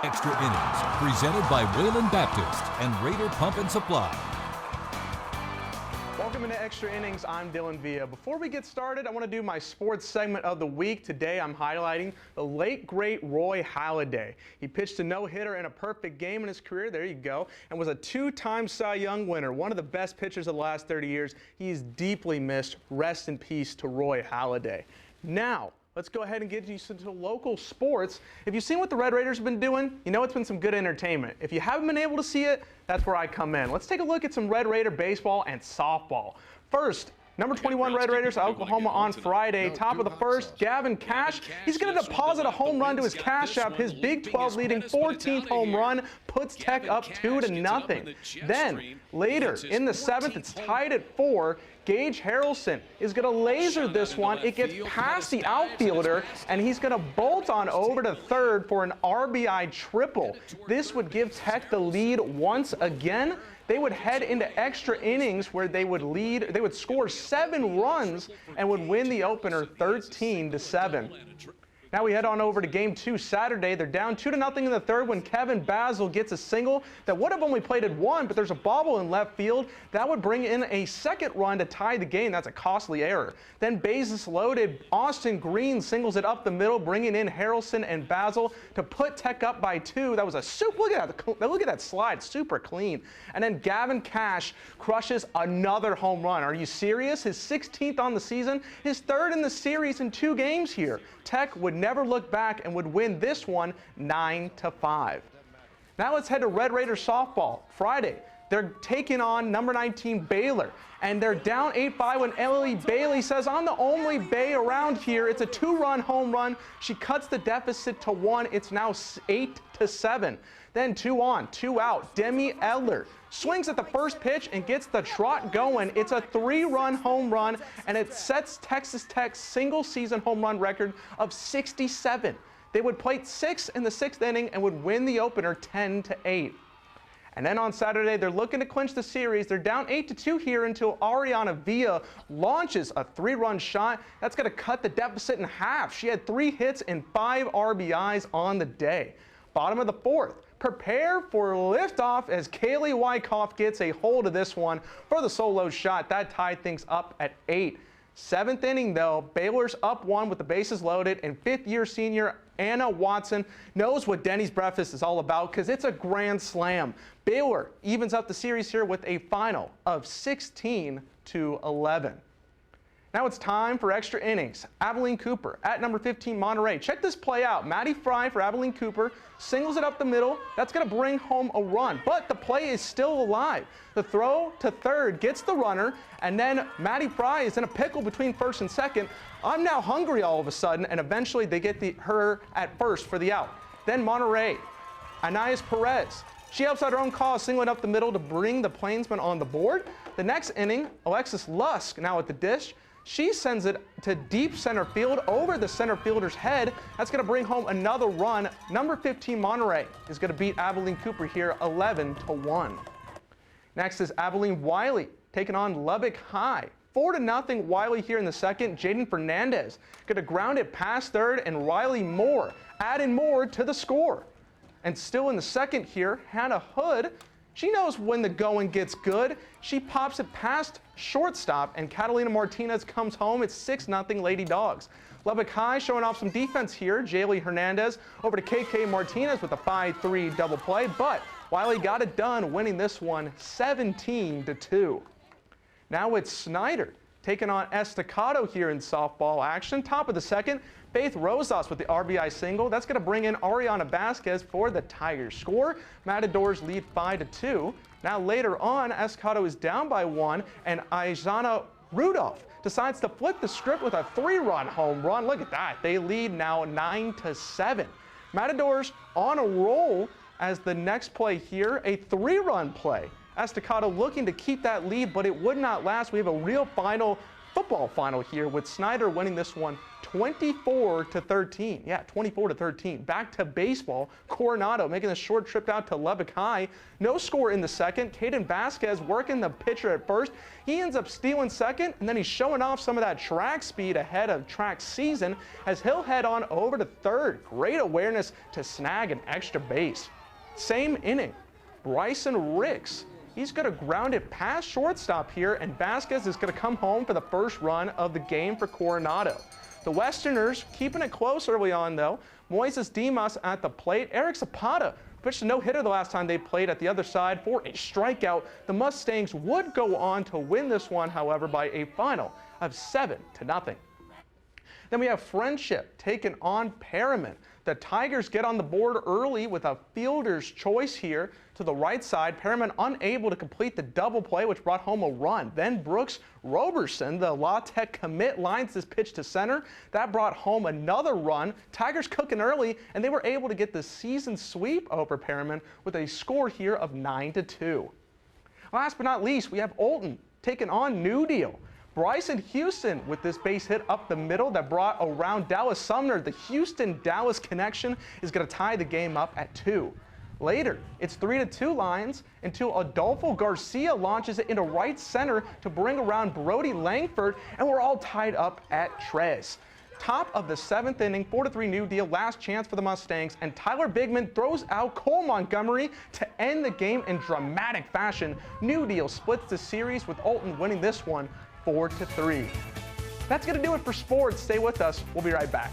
Extra Innings, presented by Wayland Baptist and Raider Pump and Supply. Welcome into Extra Innings. I'm Dylan Villa. Before we get started, I want to do my sports segment of the week. Today, I'm highlighting the late, great Roy Halladay. He pitched a no-hitter in a perfect game in his career, there you go, and was a two-time Cy Young winner, one of the best pitchers of the last 30 years. He's deeply missed. Rest in peace to Roy Halladay. Now, let's go ahead and get you into local sports. If you've seen what the Red Raiders have been doing, you know it's been some good entertainment. If you haven't been able to see it, that's where I come in. Let's take a look at some Red Raider baseball and softball. First, number 21 Red Raiders, Oklahoma on Friday. Top of the first, Gavin Cash. He's going to deposit a home run to his Cash App. His Big 12 leading 14th home run puts Tech up 2-0. Then, later in the 7th, it's tied at 4. Gage Harrelson is going to laser this one. It gets past the outfielder, and he's going to bolt on over to third for an RBI triple. This would give Tech the lead once again. They would head into extra innings where they would score 7 runs and would win the opener 13-7. Now we head on over to Game 2 Saturday. They're down 2-0 in the third when Kevin Basil gets a single that would have only played at 1, but there's a bobble in left field. That would bring in a second run to tie the game. That's a costly error. Then bases loaded. Austin Green singles it up the middle, bringing in Harrelson and Basil to put Tech up by 2. That was a look at that slide, super clean. And then Gavin Cash crushes another home run. Are you serious? His 16th on the season, his 3rd in the series in 2 games here. Tech would never look back and would win this one 9-5. Now let's head to Red Raider softball. Friday, they're taking on number 19 Baylor, and they're down 8-5 when Emily Bailey says, "I'm the only Bay around here." It's a 2-run home run. She cuts the deficit to 1. It's now 8-7. Then 2 on, 2 out. Demi Edler swings at the first pitch and gets the trot going. It's a 3-run home run, and it sets Texas Tech's single-season home run record of 67. They would plate 6 in the 6th inning and would win the opener 10-8. And then on Saturday, they're looking to clinch the series. They're down 8-2 here until Ariana Villa launches a 3-run shot. That's going to cut the deficit in half. She had 3 hits and 5 RBIs on the day. Bottom of the 4th. Prepare for liftoff as Kaylee Wyckoff gets a hold of this one for the solo shot. That tied things up at 8. 7th inning, though, Baylor's up 1 with the bases loaded, and 5th-year senior Anna Watson knows what Denny's breakfast is all about because it's a grand slam. Baylor evens up the series here with a final of 16-11. Now it's time for extra innings. Abilene Cooper at number 15 Monterey. Check this play out. Maddie Fry for Abilene Cooper singles it up the middle. That's going to bring home a run, but the play is still alive. The throw to third gets the runner, and then Maddie Fry is in a pickle between first and second. I'm now hungry all of a sudden, and eventually they get her at first for the out. Then Monterey, Anais Perez. She helps out her own cause, singling up the middle to bring the Plainsmen on the board. The next inning, Alexis Lusk now at the dish. She sends it to deep center field over the center fielder's head. That's going to bring home another run. Number 15 Monterey is going to beat Abilene Cooper here 11-1. Next is Abilene Wiley taking on Lubbock High. 4-0 Wiley here in the second. Jaden Fernandez going to ground it past third, and Riley Moore adding more to the score. And still in the second here, Hannah Hood. She knows when the going gets good. She pops it past shortstop, and Catalina Martinez comes home. It's 6-0 Lady Dogs. Lubbock High showing off some defense here. Jaylee Hernandez over to KK Martinez with a 5-3 double play, but Wiley got it done, winning this one 17-2. Now it's Snyder taking on Estacado here in softball action. Top of the second, Faith Rosas with the RBI single. That's going to bring in Ariana Vasquez for the Tigers score. Matadors lead 5-2. Now later on, Estacado is down by 1, and Aizana Rudolph decides to flip the script with a 3-run home run. Look at that. They lead now 9-7. Matadors on a roll as the next play here, a 3-run play. Estacado looking to keep that lead, but it would not last. We have a real final football final here with Snyder winning this one 24-13. Yeah, 24-13. Back to baseball. Coronado making a short trip out to Lubbock High. No score in the second. Caden Vasquez working the pitcher at first. He ends up stealing second, and then he's showing off some of that track speed ahead of track season as he'll head on over to third. Great awareness to snag an extra base. Same inning. Bryson Ricks. He's going to ground it past shortstop here, and Vasquez is going to come home for the first run of the game for Coronado. The Westerners keeping it close early on, though. Moises Dimas at the plate. Eric Zapata pitched a no-hitter the last time they played at the other side for a strikeout. The Mustangs would go on to win this one, however, by a final of 7-0. Then we have Friendship taking on Perriman. The Tigers get on the board early with a fielder's choice here to the right side. Perriman unable to complete the double play, which brought home a run. Then Brooks Roberson, the La Tech commit, lines this pitch to center. That brought home another run. Tigers cooking early, and they were able to get the season sweep over Perriman with a score here of 9-2. Last but not least, we have Olton taking on New Deal. Bryson Houston with this base hit up the middle that brought around Dallas Sumner. The Houston-Dallas connection is going to tie the game up at 2. Later, it's 3-2 lines until Adolfo Garcia launches it into right center to bring around Brody Langford, and we're all tied up at Trez. Top of the 7th inning, 4-3 New Deal, last chance for the Mustangs, and Tyler Bigman throws out Cole Montgomery to end the game in dramatic fashion. New Deal splits the series with Olton winning this one 4-3. That's going to do it for sports. Stay with us. We'll be right back.